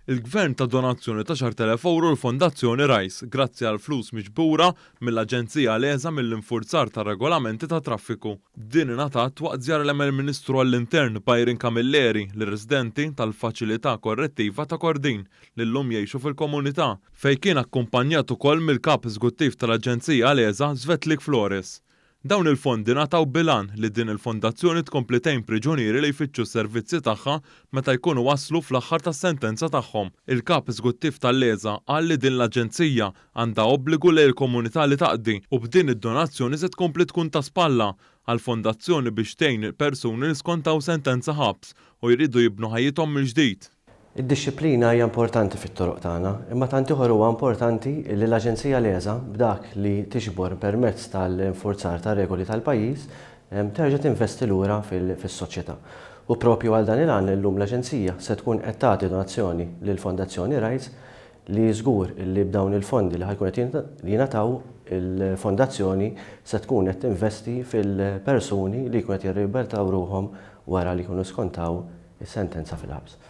Il-Gvern ta' donazzjoni ta' 10,000 euro l-Fondazzjoni Rice grazzi għal flus miġbura mill-Aġenzija Leza mill-infurzar ta' regolamenti ta' traffiku. Din ingħatat waqt żjara l-Ministru għall-Intern Byron Camilleri lir-residenti tal-Faċilità Korrettiva ta' Kordin li llum jgħixu fil-komunità fejn kien akkumpanjat ukoll mill-Kap Eżekuttiv tal-Aġenzija Leza Svetlik Flores. Dawn il-fondi nataw bilan li din il-fondazzjoni tkompli tgħin priġunieri li jfittxu s-servizzi tagħha meta jkunu waslu fl-aħħar tas-sentenza tagħhom. Il-Kap Eżekuttiv tal-Leza qal li din l-aġenzija għandha obbligu lejn il-komunità li taqdi u b'din id-donazzjoni se tkompli tkun ta' spalla għall-fondazzjoni biex tgħin persuni li skontaw sentenza ħabs u jridu jibnu ħajjithom mill-ġdid. Id-disciplina hija importanti fit-toroq tagħna, imma tant ieħor huwa importanti li l-Aġenzija Leza b'dak li tiġbor permezz tal-infurzar ta' regoli tal-pajjiż terġa' tinvesti lura fis-soċjetà. U proprju għal dan il-għan illum l-Aġenzija se tkun qed tagħti donazzjoni lill-Fondazzjoni Rice li żgur li b'dawn il-fondi li ħajkun qed jingħataw il-fondazzjoni se tkun qed tinvesti fil-persuni li jkunu qed jirribertaw ruhom wara li jkunu skontaw is-sentenza fil-ħabs.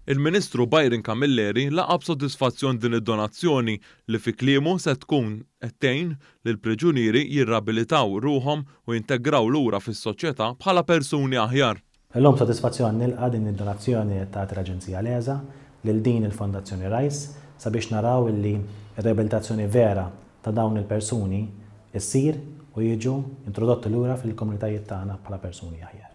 Il-Ministru Byron Camilleri laqab sodisfazzjon din id-donazzjoni li fi kliemu se tkun qed tgħin lil priġunieri jirrabilitaw ruhom u jintegraw lura fis-soċjetà bħala persuni aħjar. Illum sodisfazzjon nilqa' din id-donazzjoni ta' l-Aġenzija Leza lil din il-Fondazzjoni Rice sabiex naraw li r-reabilitazzjoni vera ta' dawn il-persuni issir u jiġu introdotti lura fil-komunitajiet tagħna bħala persuni aħjar.